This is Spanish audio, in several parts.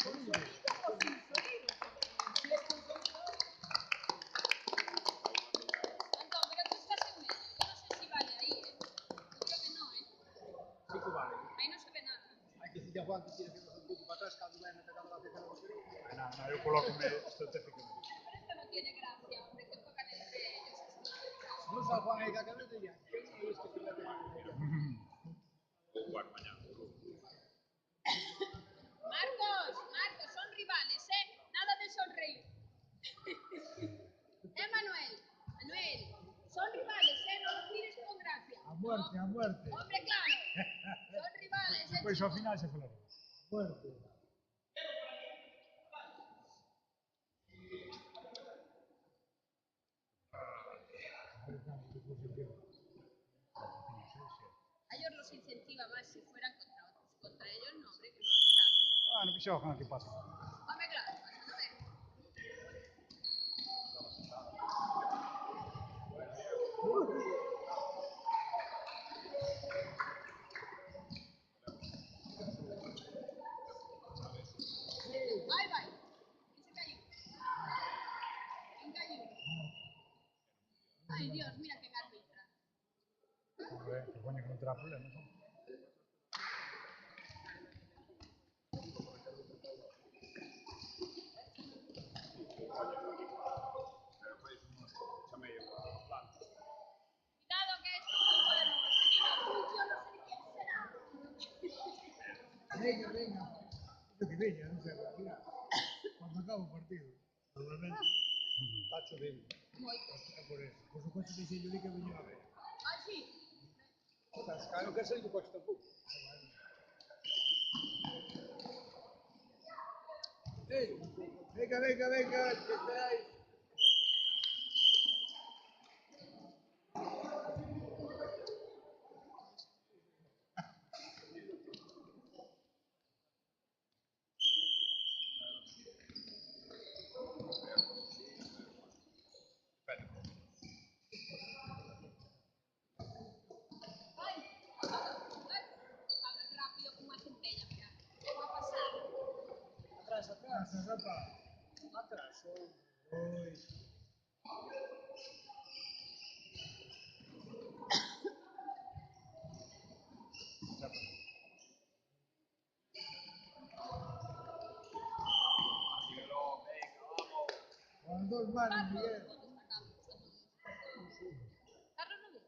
¿Sonido o sin sonido? Antón, pero tú estás en medio. Yo no sé si vale ahí, ¿eh? Yo creo que no, ¿eh? Sí que vale. Ahí no se ve nada. Hay que decirle a Juan que tiene que irnos un poco para atrás cuando vayan atacando la pieza de los heridos. No, yo colócome estratégicamente. Pero esto no tiene gracia, hombre, que tocan entre ellos. Si no está Juan ahí que acabé de ir, ¿quién es que se le ha Vou jugar mañana. Marcos, son rivales, ¿eh? Nada de sonreír. Manuel, son rivales, ¿eh? No los mires con gracia. A muerte, a muerte. Hombre, claro. Son rivales, ¿eh? Pois ao final se falaremos. Muerte. A ellos los incentiva más si fueran contra otros. Contra ellos no, hombre, que no hace gracia. Bueno, que xogan, que pasa? Hombre, claro, pasa, no ve. Bye, bye. ¿Quién se cayó? ¿Quién cayó? Ay, Dios, mira qué arbitra. Hombre, que coño que non terá problemas, non? Chamei a planta. Cuidado que esto es muy polémico. Yo no sé quién será. Venga, venga. Yo que venga, no sé, mira. Cuando acaba o partido. Normalmente. Está chovendo. Moito. É por eso. Por suposto que dixen yo que viña a ver. Ah, sí. Non quero salir do coche tampouco. Ei, venga, venga, venga, que esperáis. Ay, habla rápido como una centella, mira. ¿Qué va a pasar? Atrás, atrás, rapa. Atrás. Oi. Con dos manos, Miguel. ¿Dónde está Carlos? Carlos no vino.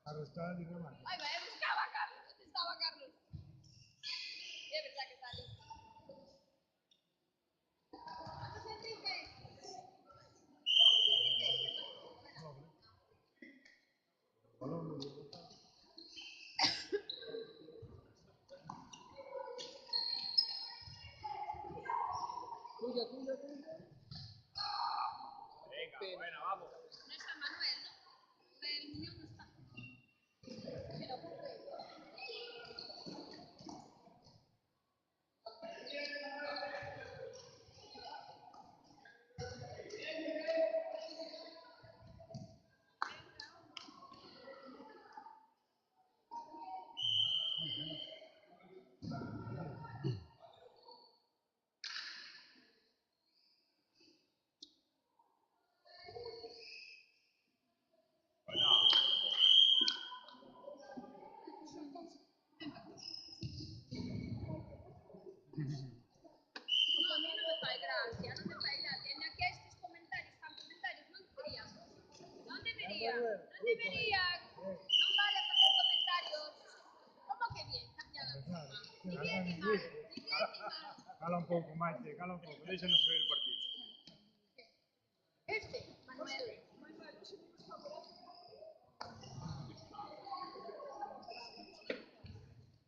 Carlos está en Dinamarca. Ay, va, buscaba a Carlos. ¿Dónde estaba Carlos? Es verdad que está ahí. Vamos, Enrique. Vamos, Enrique. ¿Qué pasa? Balón de Bogotá. Tuya, tuya, tuya. Venga, buena, vamos. No está Manuel, ¿no? El Muñoz no está. Pero, no, a mí no me fai gracia, non me fai gracia. En que estes comentarios, tan comentarios, non deberían. Non deberían, non deberían. Non vale facer comentarios. Como que bien, cambia la forma. Ni bien ni mal, ni bien ni mal. Cala un pouco, Maite, cala un pouco. Déixanos ver o partido. Este, Manuel.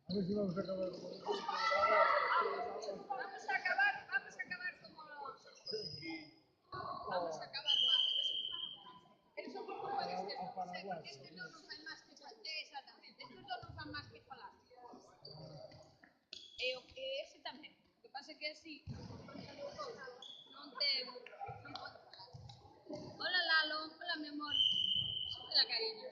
A ver si vamos a acabar como Vamos a acabar como los... Vamos a acabar mal. Pero son como estes dos, porque estes dos non fan máis que falar. Exactamente, estes dos non fan máis que falar. E ese tamén. O que pasa é que así non pode falar. Hola Lalo, hola mi amor. Hola cariño.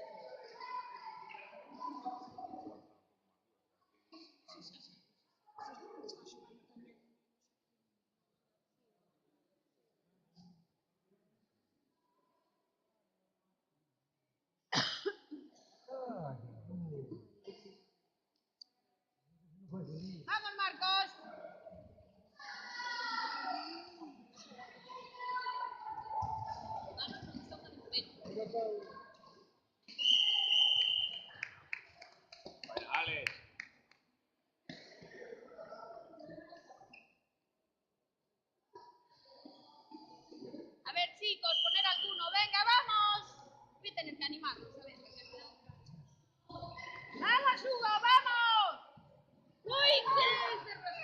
Marcos. Bueno, Alex. A ver, chicos, poner alguno. Venga, vamos. Voy a tener que animarlos, a ver. ¡Vamos, Hugo, vamos! ¡Uy, qué cerrado!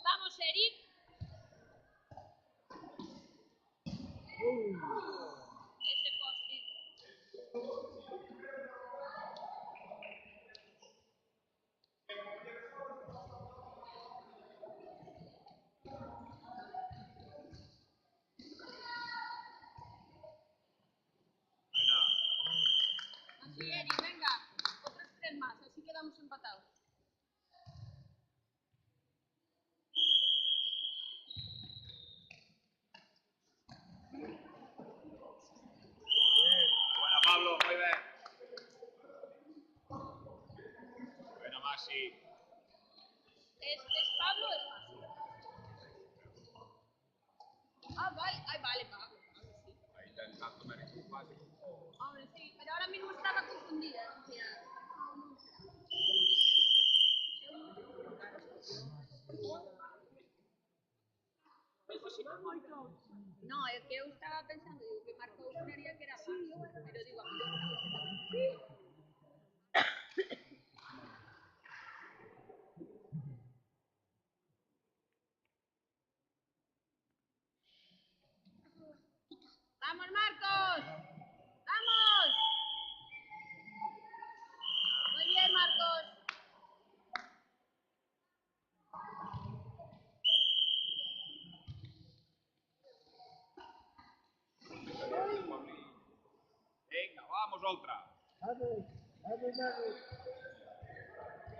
Vamos, Eric. Ese post-it. Así, Eric, venga. Otros 3 más, así quedamos empatados. Buena, Pablo, muy bien. Buena, Maxi. ¿Es Pablo o es Pablo? Ah, vale. Ay, vale, Pablo. Sí. Ahí intentando ver un fácil. Hombre, sí, pero ahora mismo estaba confundida. O sea, no, es que yo estaba pensando, digo, que Marco juraría que era Pablo, pero digo, a mí yo creo que ¡Vamos, Marcos! ¡Vamos! Muy bien, Marcos. Venga, vamos, otra. Dale.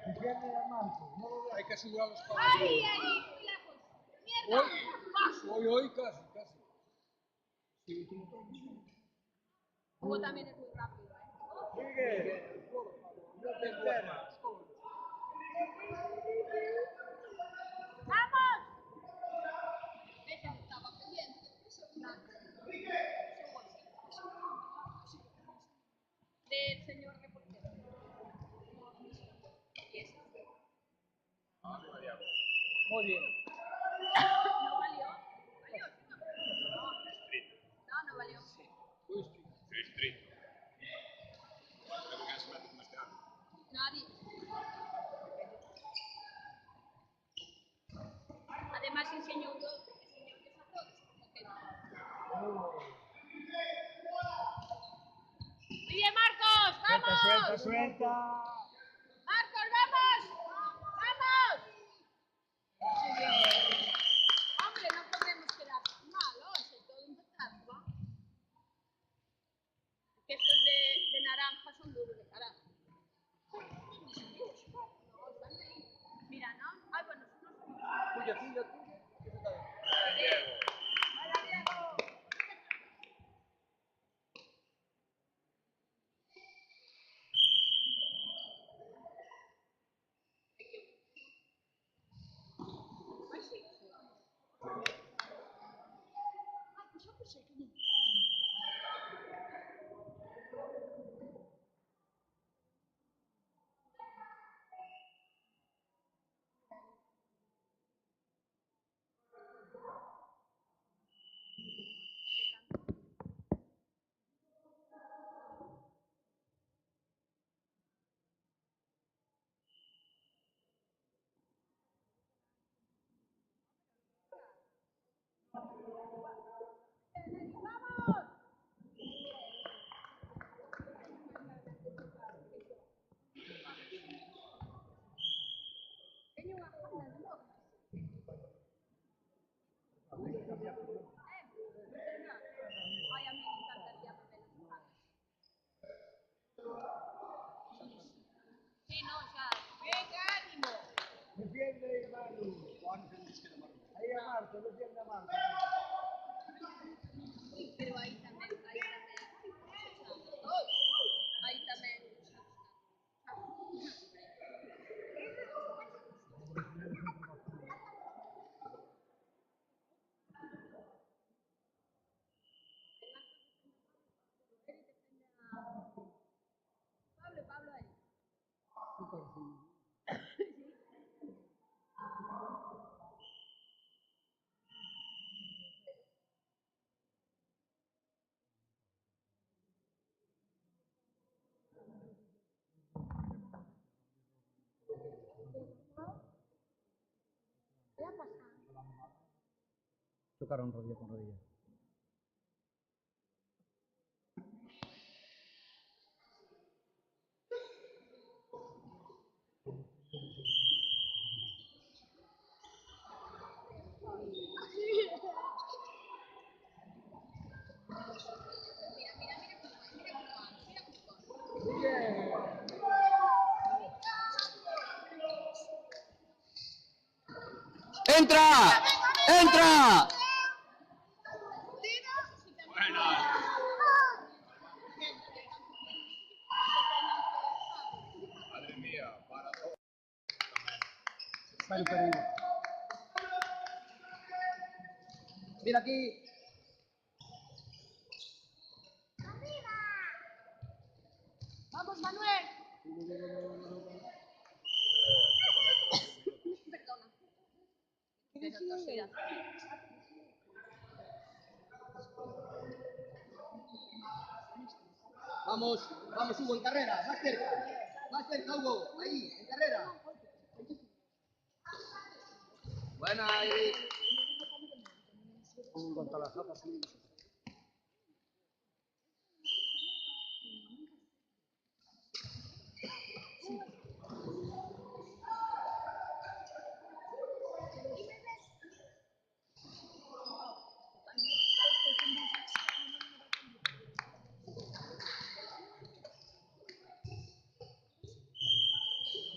Defiende a Marco, no lo Hay que asegurar los ¡Ay, caballos. Eric! Muy lejos. ¡Mierda! ¡Paso! Hoy, casi. Sí, tú no puedes. Hugo también es muy rápido, ¿eh? Sigue. No te esperas. ¡Vamos! Ese no estaba pendiente. Eso es nada. Del señor reportero. ¿Y ese? Vale, Diego. Muy bien. No valió. ¿Valió? Estricto. No valió. Muy estricto. Sí, estricto. Creo que se mete con este año. Nadie. Además, enseñó que sacó. Muy bien, Marcos. ¡Vamos! Suelta. ¡Marcos, vamos! ¡Vamos! Muy bien. Hombre, no podemos quedar mal, ¿no? Es todo empezar, ¿no? Que estos de naranja son duros de cara. No, están ahí. Mira, ¿no? Ay, bueno, son los mismos. Tuya. ¿Qué se está bien? Diego. ¡Vaya, Diego! Ay, sí. Ay, pues yo pensé que no. ¡Vamos! Pero aí tamén. Aí tamén. Pablo aí. Chocaron rodilla con rodilla. ¡Entra! ¡Entra! Bueno. Madre mía, para todo. Mira aquí. Vamos, Manuel. Perdona. Vamos, vamos Hugo, en carrera, más cerca Hugo, ahí, en carrera. Buena, ahí. En cuanto a las gafas, sí.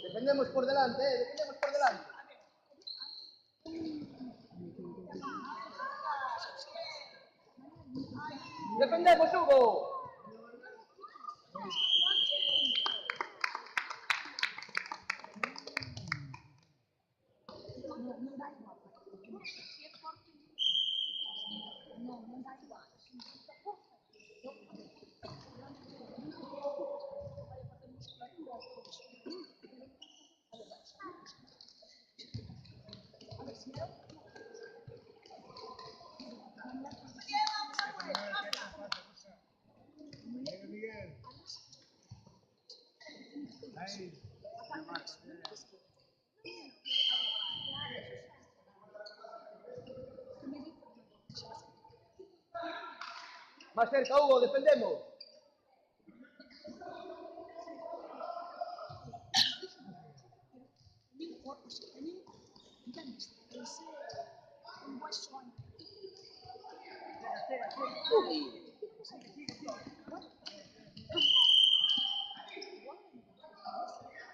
Defendemos por delante, defendemos por delante. ¡Defendemos, Hugo! Miguel, Miguel. Ahí. Más cerca, Hugo, defendemos.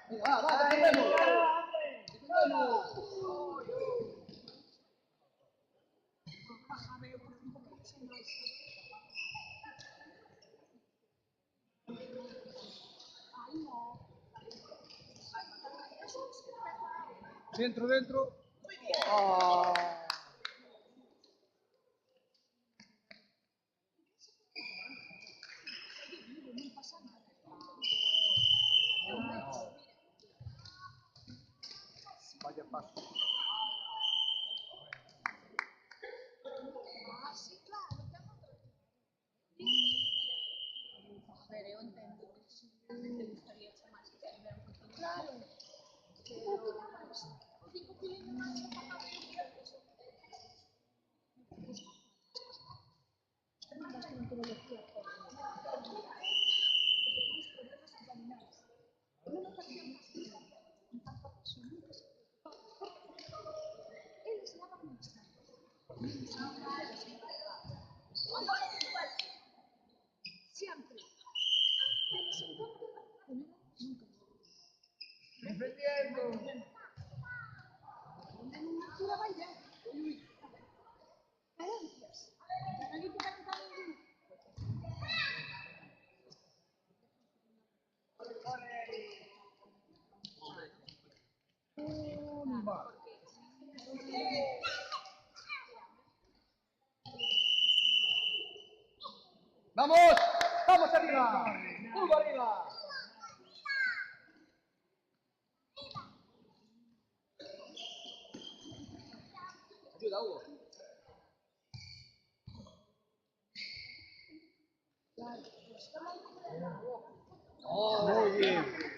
Venga, va, defendemos. Defendemos. Dentro, dentro. Oh. Vaya paso. Pero eu entendo que te gustaría máis que se ver un poquinho. Claro. Siempre. ¡Vamos! ¡Vamos arriba! ¡Hugo arriba! Ayuda, Hugo. Oh, Muy bien.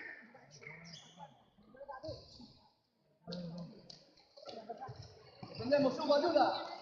defendemos, Hugo, ayuda.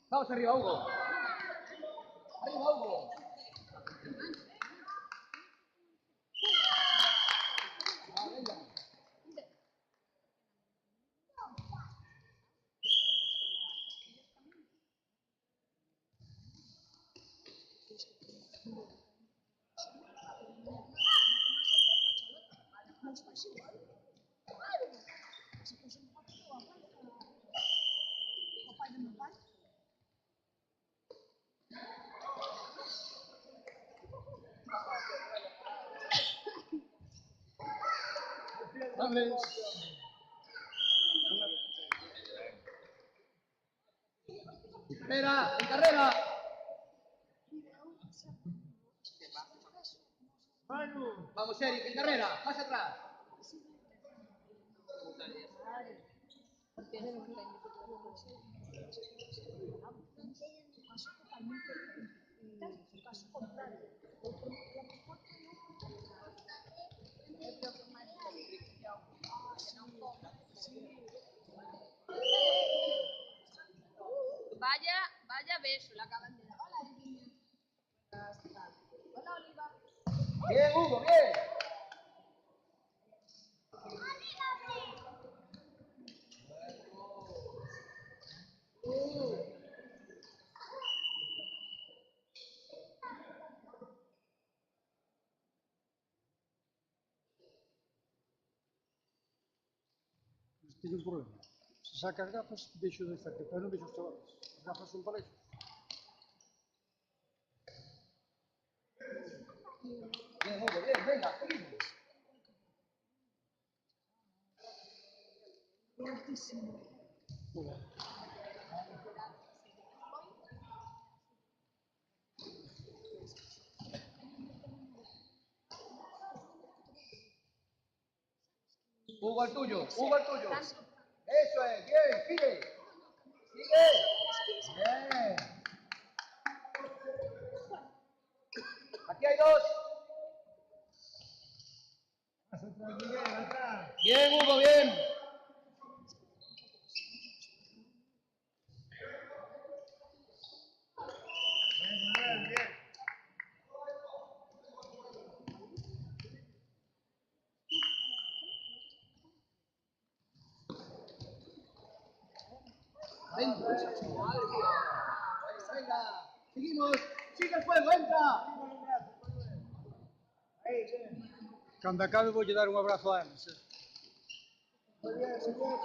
Vamos arriba, Hugo. Arriba, Hugo. Ah, venga. Vamos. Espera, en carrera. Vamos, Eric, en carrera. Más atrás. Vaya beso, la acaban de dar. Hola, Virginia. Hola, Oliva. Bien, Hugo, bien. Tenho um problema. Se saca as gafas, deixo de estar. Depois não vejo os chavales. As gafas são para isso. Bien, Hugo, bien. Venga, seguimos. Hugo al tuyo, Hugo al tuyo. Eso es, bien, sigue. Sigue. Bien. Aquí hay dos. Más atrás, Miguel, atrás. Bien, Hugo, bien. Bien, Manuel, bien. Venga. Venga. Seguimos. Sigue el juego, entra. Ahí, bien. Cando acabe voulle dar un abrazo a Ana. Muy bien, suyo.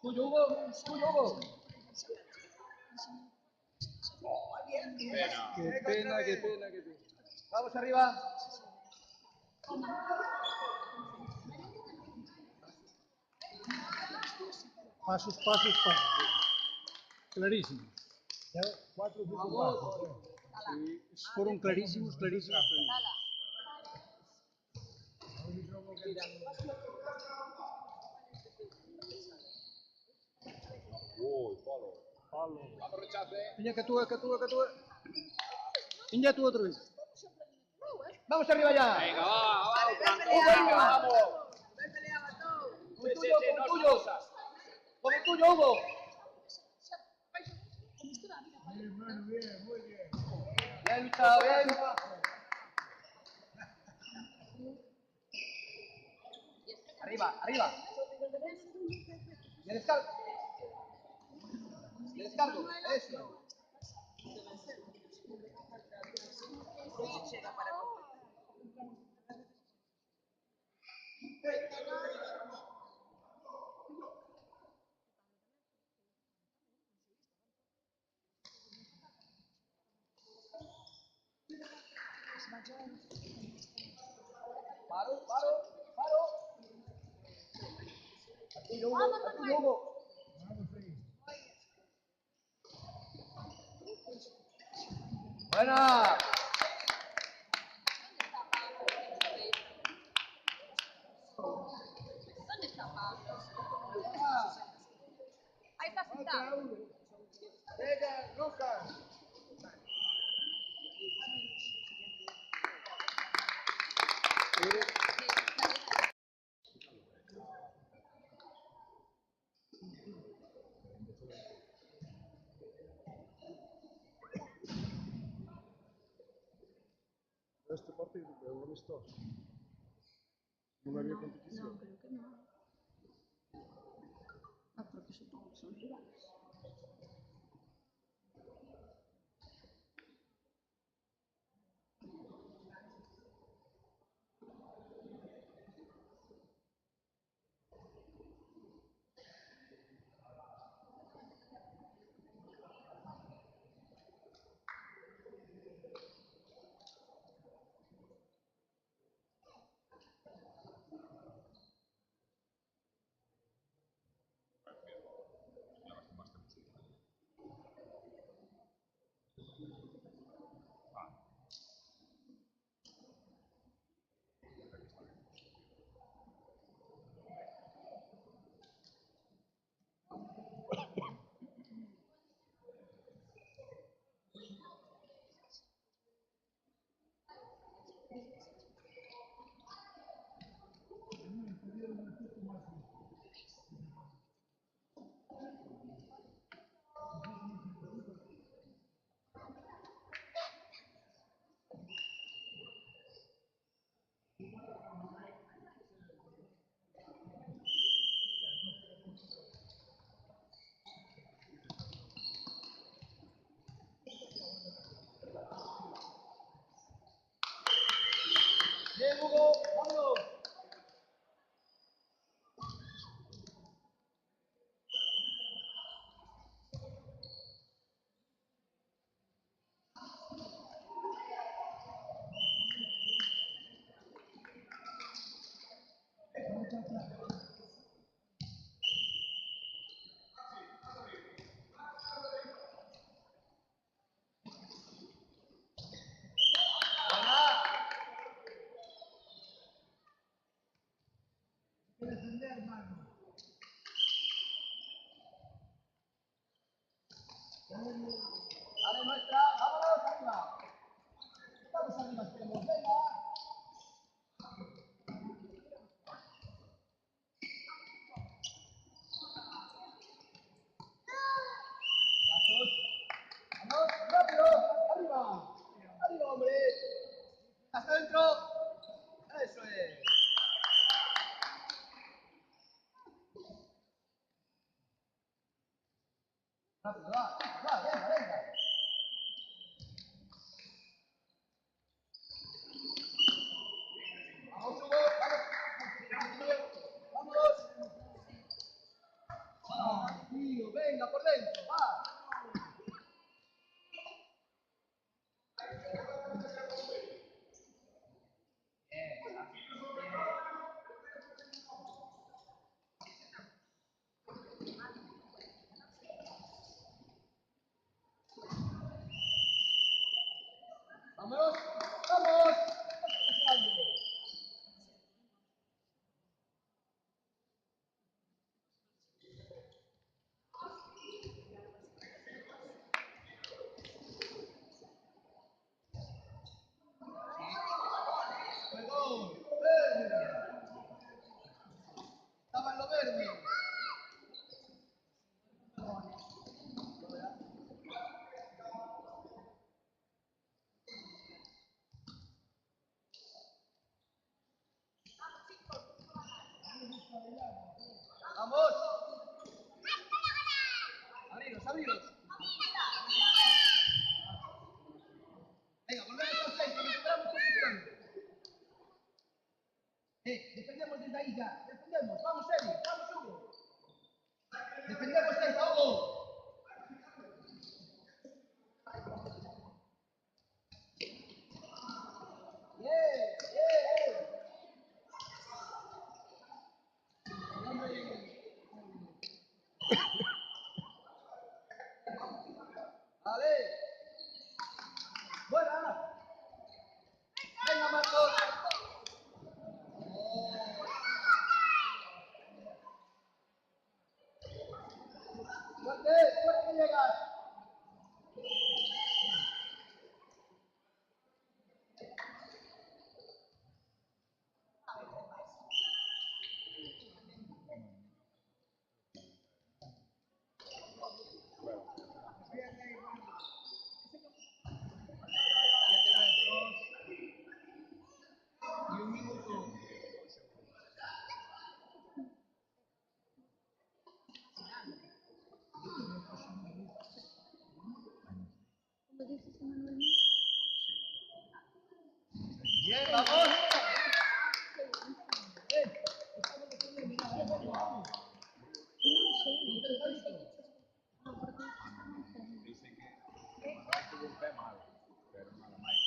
Tuyo, Hugo. Tuyo, Hugo. Pena. Que pena, que pena, que pena. Vamos arriba. Pasos, pasos, pasos. Clarísimos. Ya, 4 o 5 Vamos. pasos. Sí, foron clarísimos, clarísimos, clarísimos. Uy, palo. Vamos, rechace. Viña, que túa, que túa, que túa. Viña tú outra vez. Vamos arriba ya. Venga, va, Hugo, venga. vamos. Con el tuyo, con el tuyo. Con el tuyo, Hugo. Bien, Manu, bien, muy bien. Bien luchado, bien. Arriba, arriba. Y el descargo. Y el descargo. Eso. Paro, paro, paro. Al tuyo, Hugo. Vamos ahí. Buena. ¿Dónde está Pablo? Ahí está Falta sentado. uno. Venga, Lucas. Este partido é um amistoso. Não havia competição. No, creo que no. Ah, porque supongo que son rivales. Bien, Hugo. Vámonos. abriros. Venga, volvemos al centro, recuperamos posición. Defendemos desde ahí ya, defendemos. Vamos, Eli, vamos, Hugo. Defendemos esta, Hugo. Vale. Buena. Venga, Marcos. Fuerte, fuerte que llegas. ¿Cómo dices, Manuel? Bien, vamos. Estamos defendiendo, mira, vamos. Dicen que Mike tuvo un pie malo, pero nada, Mike.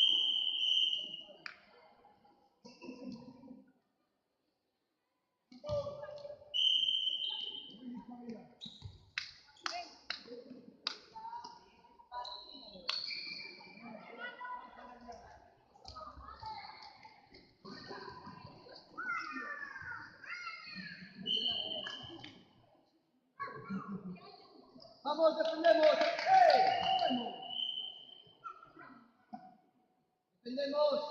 Vamos, defendemos. Defendemos.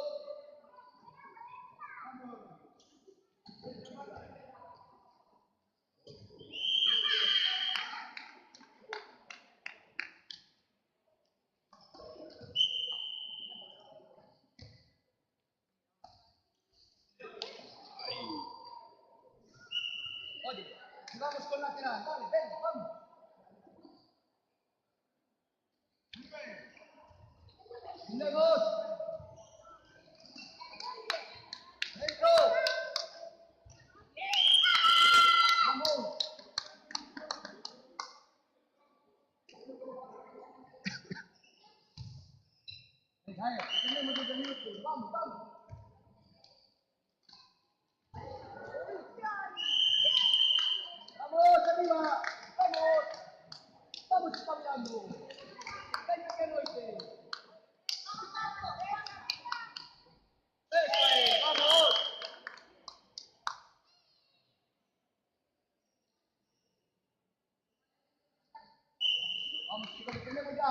Oye, jugamos con lateral. Vale, venga, vamos. Defendemos. Dentro. Vamos. Venga, defendemos desde el minuto. Vamos, vamos. Vamos, arriba. Vamos. Vamos espabilando. Venga, que noche. Eso es, vamos. Vamos, chicos, defendemos ya,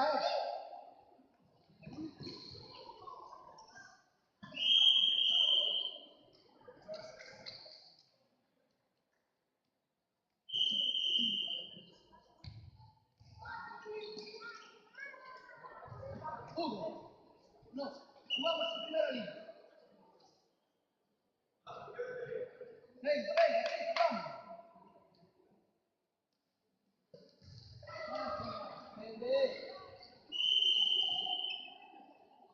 Hugo. No, jugamos en primera línea. Venga, venga, venga, vamos. Vende.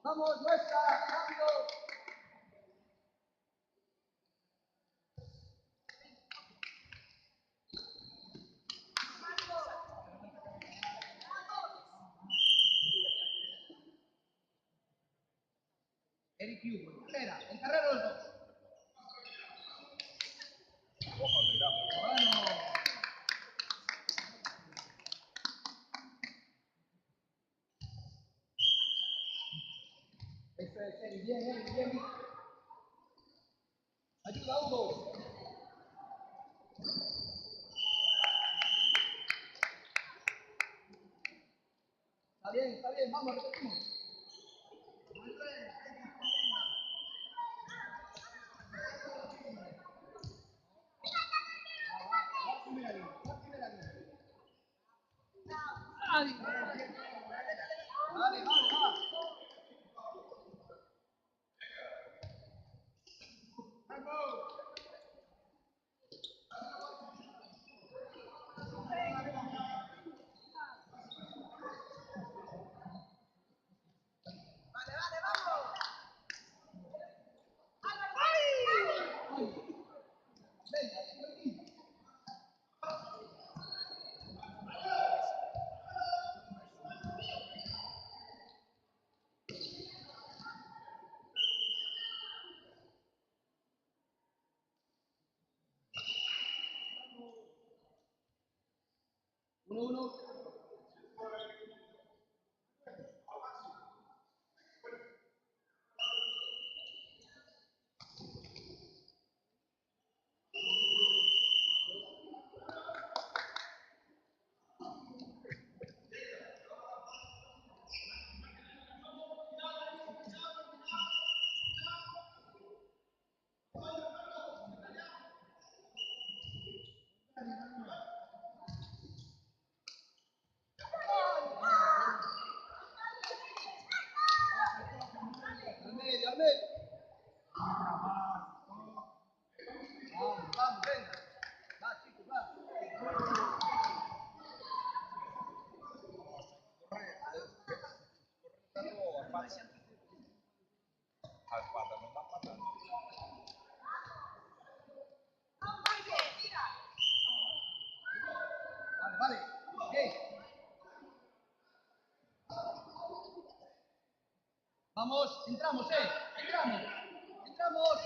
Vamos, nuestra, rápido. Eric Hugo, en carrera los dos. Ojo, de grafo. Bueno. Eso es, Eric, bien, Eric, bien. Ayuda, Hugo. Está bien, vamos, repetimos. Va primera línea, va primera línea. Vale, va. 1-1. Al medio, al medio. Vamos, vamos, venga. Va, chicos, va. Al pata non dà patata. Vale, vale. Bien. Vamos, entramos, entramos. Entramos.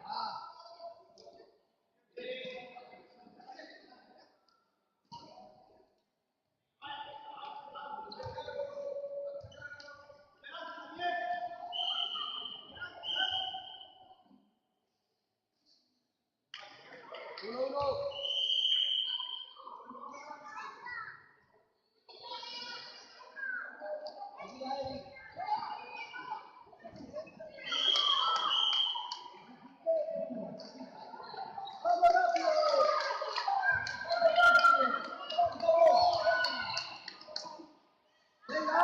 Ah, 1-1. Ayuda, Eric. ¡Vamos rápido! ¡Venga!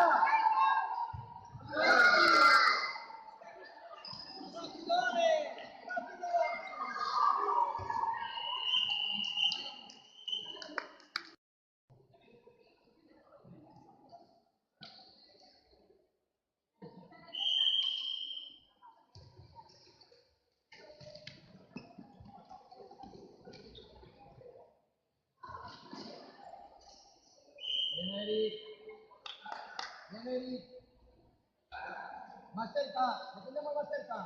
Bien, Eric. Bien, Eric. Más cerca. Defendemos más cerca.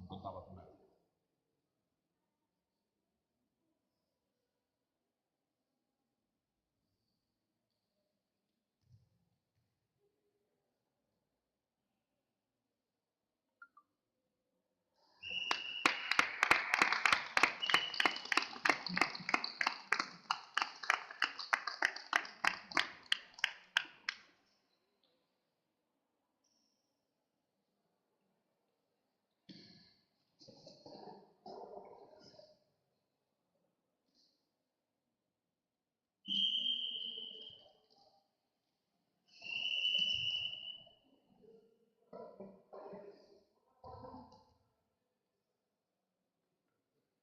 Non contava con me.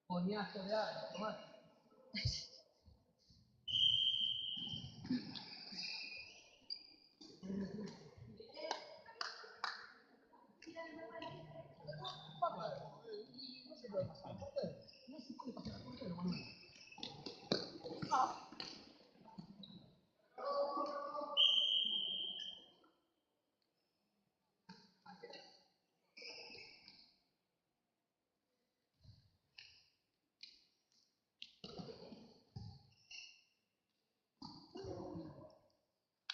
Coñazo de aire, Tomás. No se puede pasar al portero. No se puede pasar al portero, Manuel.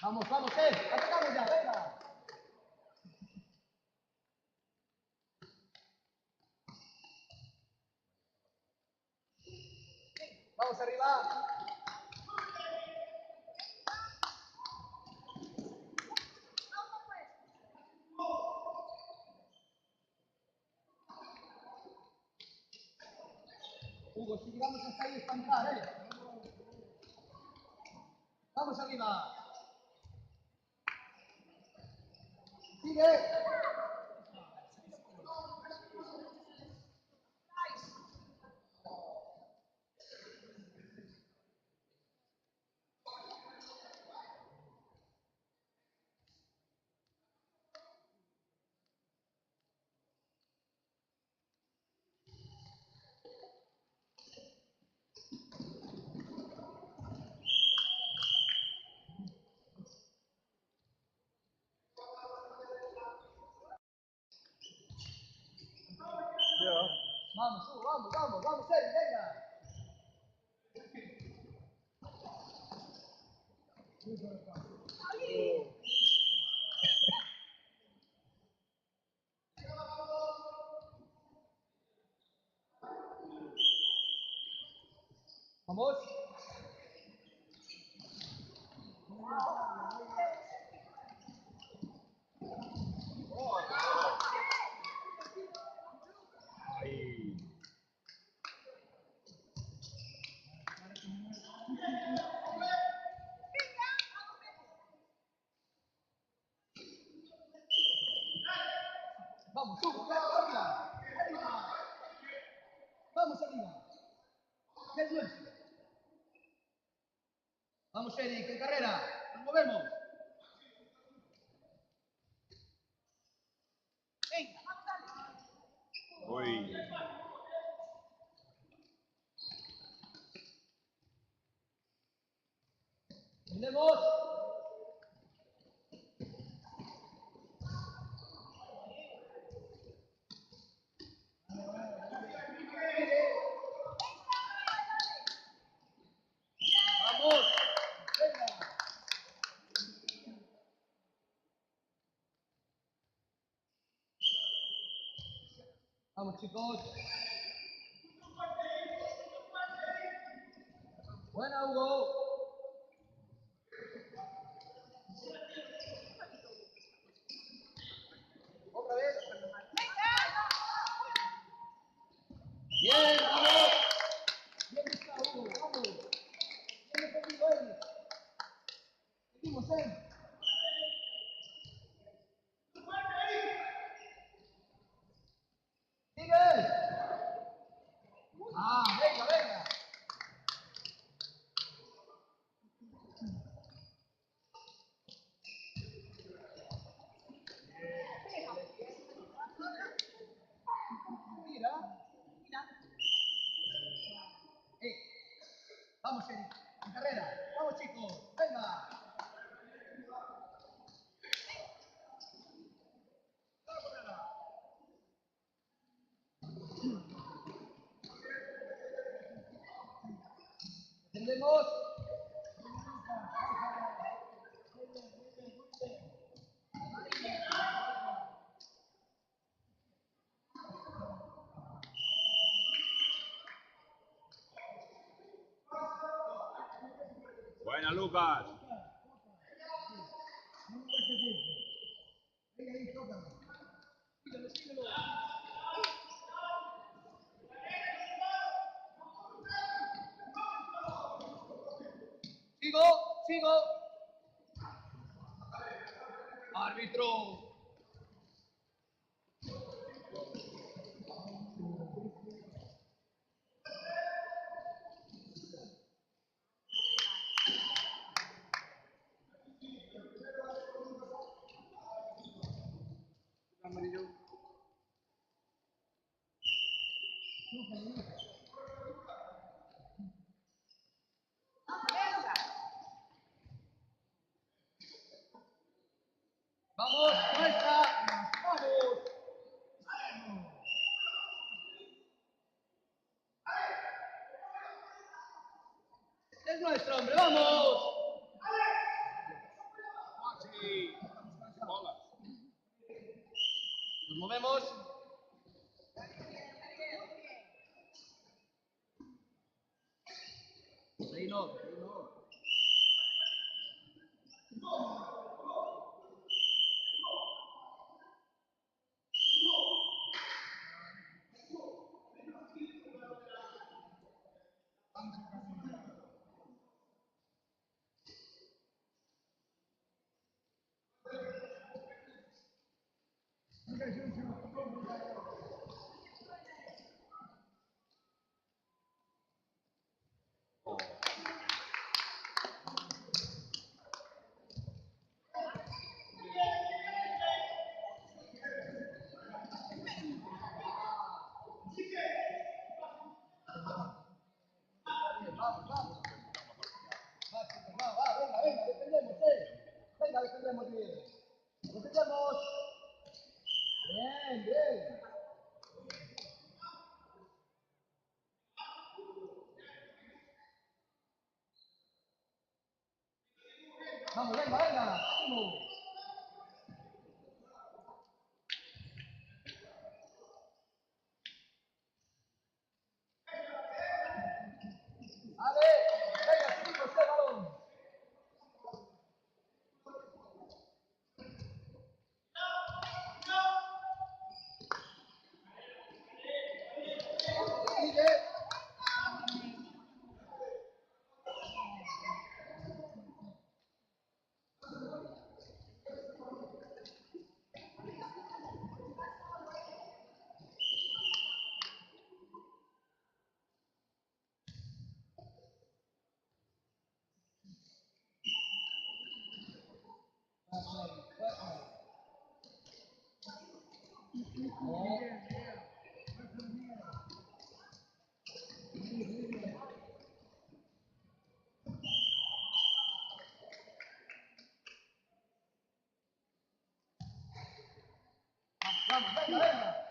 Vamos, vamos, atacamos ya, venga. Vamos arriba. Hugo, si llegamos hasta ahí es para entrar, Vamos arriba. Sigue. Vamos, Hugo, vamos, vamos, vamos, Eri, venga. Vamos. Ahí. Vamos, Hugo, vamos, arriba. Arriba. Vamos, arriba. Que es nuestro. Vamos, Eric, en carrera. Nos movemos. Venga, vamos, dale. Uy. Tenemos. Vamos. Venga. Vamos, chicos. Buena, Hugo. Otra vez. Bien, vamos. Bien está, Hugo. Vamos. Bien defendido, Eric. Seguimos, Miguel. Ah, venga, venga. Mira. Eh. Vamos, Eric. En carrera. Vamos, chicos. Venga. Defendemos. Buena, Lucas. Venga, ahí, tócalo. Síguelo, síguelo. Sigo, sigo. Árbitro. Amarillo. Vamos, nuestra. Vamos. Es nuestro, hombre, vamos. Sí. Bola. Nos movemos. Reino, Reino. Vamos, venga, venga.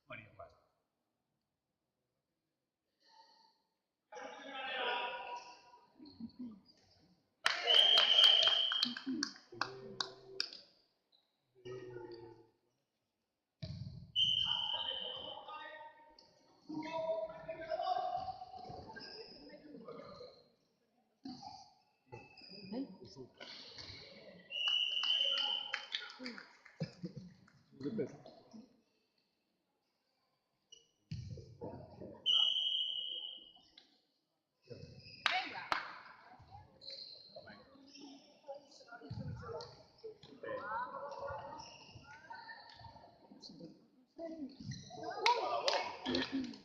María Paz. Ripeto. Venga.